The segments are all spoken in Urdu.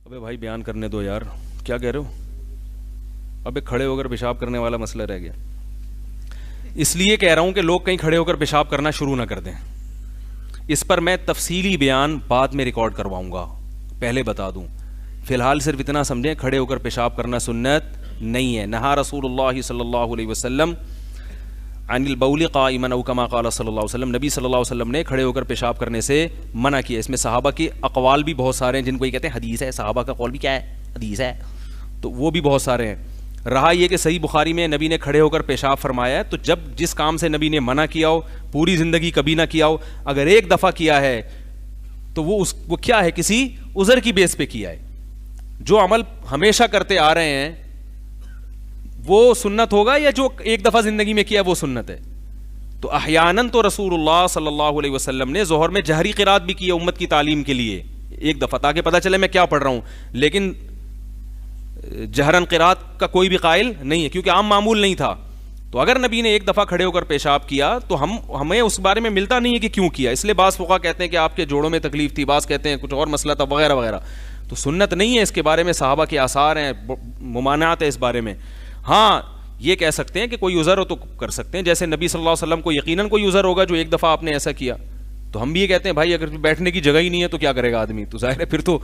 ابے بھائی بیان کرنے دو یار, کیا کہہ رہے ہو؟ ابے کھڑے ہو کر پیشاب کرنے والا مسئلہ رہ گیا. اس لیے کہہ رہا ہوں کہ لوگ کہیں کھڑے ہو کر پیشاب کرنا شروع نہ کر دیں. اس پر میں تفصیلی بیان بعد میں ریکارڈ کرواؤں گا, پہلے بتا دوں. فی الحال صرف اتنا سمجھیں, کھڑے ہو کر پیشاب کرنا سنت نہیں ہے. نہا رسول اللہ صلی اللہ علیہ وسلم عن البول قائما او کما قال صلی اللہ علیہ وسلم, نبی صلی اللہ علیہ وسلم نے کھڑے ہو کر پیشاب کرنے سے منع کیا. اس میں صحابہ کے اقوال بھی بہت سارے ہیں, جن کو یہ کہتے ہیں حدیث ہے. صحابہ کا قول بھی کیا ہے؟ حدیث ہے. تو وہ بھی بہت سارے ہیں. رہا یہ کہ صحیح بخاری میں نبی نے کھڑے ہو کر پیشاب فرمایا ہے, تو جب جس کام سے نبی نے منع کیا ہو, پوری زندگی کبھی نہ کیا ہو, اگر ایک دفعہ کیا ہے تو وہ کیا ہے, کسی عذر کی بیس پہ کیا ہے. جو عمل ہمیشہ کرتے آ رہے ہیں وہ سنت ہوگا, یا جو ایک دفعہ زندگی میں کیا وہ سنت ہے؟ تو احیاناً تو رسول اللہ صلی اللہ علیہ وسلم نے ظہر میں جہری قرات بھی کی ہے امت کی تعلیم کے لیے, ایک دفعہ, تاکہ پتہ چلے میں کیا پڑھ رہا ہوں. لیکن جہرن قرات کا کوئی بھی قائل نہیں ہے, کیونکہ عام معمول نہیں تھا. تو اگر نبی نے ایک دفعہ کھڑے ہو کر پیشاب کیا تو ہمیں اس بارے میں ملتا نہیں ہے کہ کیوں کیا. اس لیے بعض فقہا کہتے ہیں کہ آپ کے جوڑوں میں تکلیف تھی, بعض کہتے ہیں کچھ اور مسئلہ تھا, وغیرہ وغیرہ. تو سنت نہیں ہے. اس کے بارے میں صحابہ کے آثار ہیں, ممانعات ہے اس بارے میں. ہاں یہ کہہ سکتے ہیں کہ کوئی عذر ہو تو کر سکتے ہیں, جیسے نبی صلی اللہ علیہ وسلم کو یقیناً کوئی عذر ہوگا جو ایک دفعہ آپ نے ایسا کیا. تو ہم بھی یہ کہتے ہیں بھائی اگر بیٹھنے کی جگہ ہی نہیں ہے تو کیا کرے گا آدمی. تو ظاہر ہے پھر تو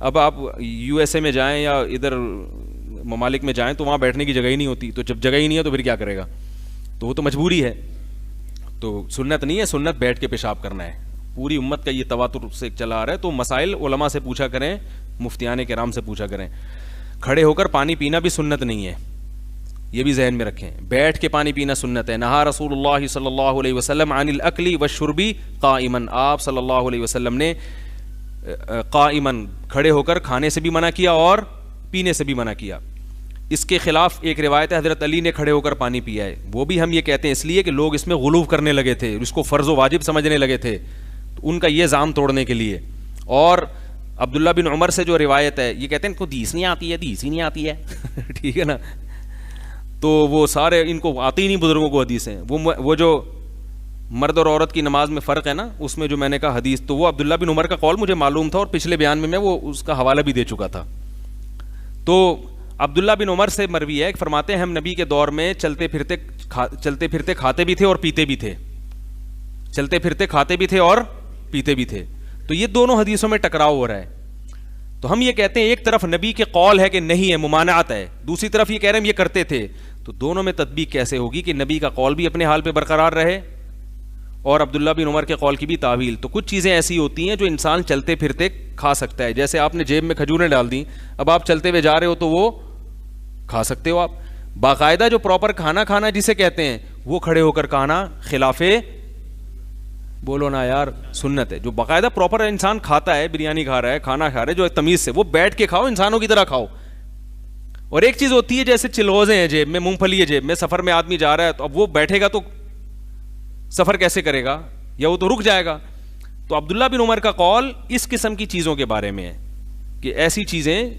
اب آپ یو ایس اے میں جائیں یا ادھر ممالک میں جائیں تو وہاں بیٹھنے کی جگہ ہی نہیں ہوتی, تو جب جگہ ہی نہیں ہے تو پھر کیا کرے گا. تو وہ تو مجبوری ہے. تو سنت نہیں ہے, سنت بیٹھ کے پیشاب کرنا ہے. پوری امت کا یہ تواتر سے چلا آ رہا ہے. تو مسائل علماء سے پوچھا کریں, مفتیان کرام سے پوچھا کریں. کھڑے ہو کر پانی پینا بھی سنت نہیں ہے, یہ بھی ذہن میں رکھیں. بیٹھ کے پانی پینا سنت ہے. نہا رسول اللہ صلی اللہ علیہ وسلم عن الاکل والشرب قائما, آپ صلی اللہ علیہ وسلم نے قائما کھڑے ہو کر کھانے سے بھی منع کیا اور پینے سے بھی منع کیا. اس کے خلاف ایک روایت ہے حضرت علی نے کھڑے ہو کر پانی پیا ہے. وہ بھی ہم یہ کہتے ہیں اس لیے کہ لوگ اس میں غلو کرنے لگے تھے, اس کو فرض و واجب سمجھنے لگے تھے, تو ان کا یہ زام توڑنے کے لیے. اور عبداللہ بن عمر سے جو روایت ہے, یہ کہتے ہیں ان کو حدیث نہیں آتی ہے, حدیث ہی نہیں آتی ہے. ٹھیک ہے نا. تو وہ سارے ان کو آتی ہی نہیں بزرگوں کو حدیث ہیں. وہ جو مرد اور عورت کی نماز میں فرق ہے نا, اس میں جو میں نے کہا حدیث, تو وہ عبداللہ بن عمر کا قول مجھے معلوم تھا, اور پچھلے بیان میں وہ اس کا حوالہ بھی دے چکا تھا. تو عبداللہ بن عمر سے مروی ہے, فرماتے ہیں ہم نبی کے دور میں چلتے پھرتے کھاتے بھی تھے اور پیتے بھی تھے. چلتے پھرتے کھاتے بھی تھے اور پیتے بھی تھے. تو یہ دونوں حدیثوں میں ٹکراؤ ہو رہا ہے. تو ہم یہ کہتے ہیں ایک طرف نبی کے قول ہے کہ نہیں ہے, ممانعت ہے, دوسری طرف یہ کہہ رہے ہیں یہ کرتے تھے. تو دونوں میں تطبیق کیسے ہوگی کہ نبی کا قول بھی اپنے حال پہ برقرار رہے اور عبداللہ بن عمر کے قول کی بھی تعویل. تو کچھ چیزیں ایسی ہوتی ہیں جو انسان چلتے پھرتے کھا سکتا ہے. جیسے آپ نے جیب میں کھجوریں ڈال دیں, اب آپ چلتے ہوئے جا رہے ہو تو وہ کھا سکتے ہو آپ. باقاعدہ جو پراپر کھانا جسے کہتے ہیں وہ کھڑے ہو کر کھانا خلاف, بولو نا یار, سنت ہے. جو باقاعدہ پراپر انسان کھاتا ہے, بریانی کھا رہا ہے, کھانا کھا رہا ہے جو تمیز سے, وہ بیٹھ کے کھاؤ, انسانوں کی طرح کھاؤ. اور ایک چیز ہوتی ہے جیسے چلغوزے ہیں جیب میں, مونگ پھلی ہے جیب میں, سفر میں آدمی جا رہا ہے, تو اب وہ بیٹھے گا تو سفر کیسے کرے گا, یا وہ تو رک جائے گا. تو عبداللہ بن عمر کا قول اس قسم کی چیزوں کے بارے میں ہے کہ ایسی چیزیں,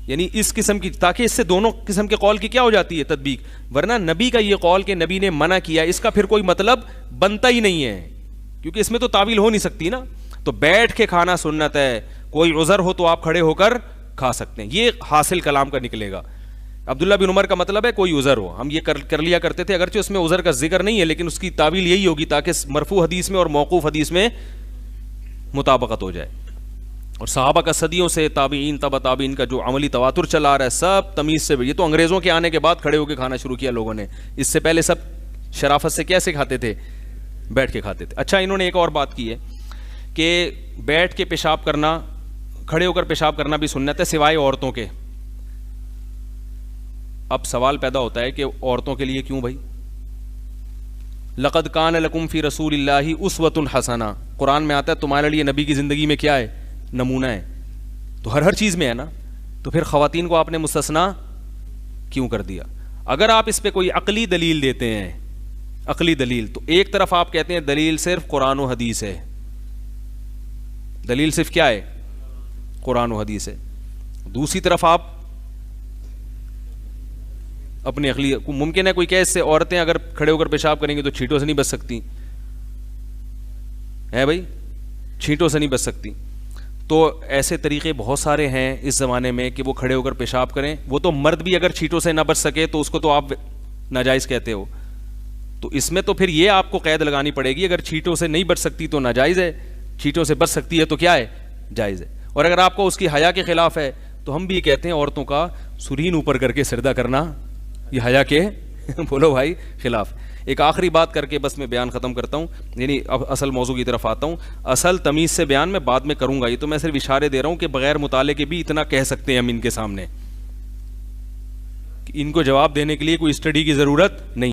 یعنی اس قسم کی, تاکہ اس سے دونوں قسم کے قول کی کیا ہو جاتی ہے تطبیق. ورنہ نبی کا یہ قول کہ نبی نے منع کیا, اس کا پھر کوئی مطلب بنتا ہی نہیں ہے, کیونکہ اس میں تو تعویل ہو نہیں سکتی نا. تو بیٹھ کے کھانا سنت ہے, کوئی عذر ہو تو آپ کھڑے ہو کر کھا سکتے ہیں. یہ حاصل کلام کا نکلے گا. عبداللہ بن عمر کا مطلب ہے کوئی عذر ہو, ہم یہ کر لیا کرتے تھے, اگرچہ اس میں عذر کا ذکر نہیں ہے, لیکن اس کی تعویل یہی ہوگی تاکہ مرفوع حدیث میں اور موقوف حدیث میں مطابقت ہو جائے. اور صحابہ کا صدیوں سے, تابعین, تبع تابعین کا جو عملی تواتر چلا آ رہا ہے, سب تمیز سے. یہ تو انگریزوں کے آنے کے بعد کھڑے ہو کے کھانا شروع کیا لوگوں نے, اس سے پہلے سب شرافت سے کیسے کھاتے تھے, بیٹھ کے کھاتے تھے. اچھا, انہوں نے ایک اور بات کی ہے کہ بیٹھ کے پیشاب کرنا, کھڑے ہو کر پیشاب کرنا بھی سنت ہے سوائے عورتوں کے. اب سوال پیدا ہوتا ہے کہ عورتوں کے لیے کیوں بھائی؟ لقد کان لکم فی رسول اللہ اسوۃ حسنہ, قرآن میں آتا ہے تمہارے لیے نبی کی زندگی میں کیا ہے, نمونہ ہے. تو ہر چیز میں ہے نا, تو پھر خواتین کو آپ نے مستثنا کیوں کر دیا؟ اگر آپ اس پہ کوئی عقلی دلیل دیتے ہیں, عقلی دلیل, تو ایک طرف آپ کہتے ہیں دلیل صرف قرآن و حدیث ہے, دلیل صرف کیا ہے, قرآن و حدیث ہے. دوسری طرف آپ اپنی عقلی, ممکن ہے کوئی کہ اس سے عورتیں اگر کھڑے ہو کر پیشاب کریں گے تو چھینٹوں سے نہیں بچ سکتی ہے بھائی, چھینٹوں سے نہیں بچ سکتی. تو ایسے طریقے بہت سارے ہیں اس زمانے میں کہ وہ کھڑے ہو کر پیشاب کریں. وہ تو مرد بھی اگر چھینٹوں سے نہ بچ سکے تو اس کو تو آپ ناجائز کہتے ہو. تو اس میں تو پھر یہ آپ کو قید لگانی پڑے گی, اگر چھینٹوں سے نہیں بچ سکتی تو ناجائز ہے, چھینٹوں سے بچ سکتی ہے تو کیا ہے, جائز ہے. اور اگر آپ کو اس کی حیا کے خلاف ہے تو ہم بھی کہتے ہیں عورتوں کا سرین اوپر کر کے سردہ کرنا یہ حیا کے بولو بھائی خلاف. ایک آخری بات کر کے بس میں بیان ختم کرتا ہوں, یعنی اب اصل موضوع کی طرف آتا ہوں. اصل تمیز سے بیان میں بعد میں کروں گا, یہ تو میں صرف اشارے دے رہا ہوں کہ بغیر مطالعے کے بھی اتنا کہہ سکتے ہیں ہم ان کے سامنے, ان کو جواب دینے کے لیے کوئی اسٹڈی کی ضرورت نہیں.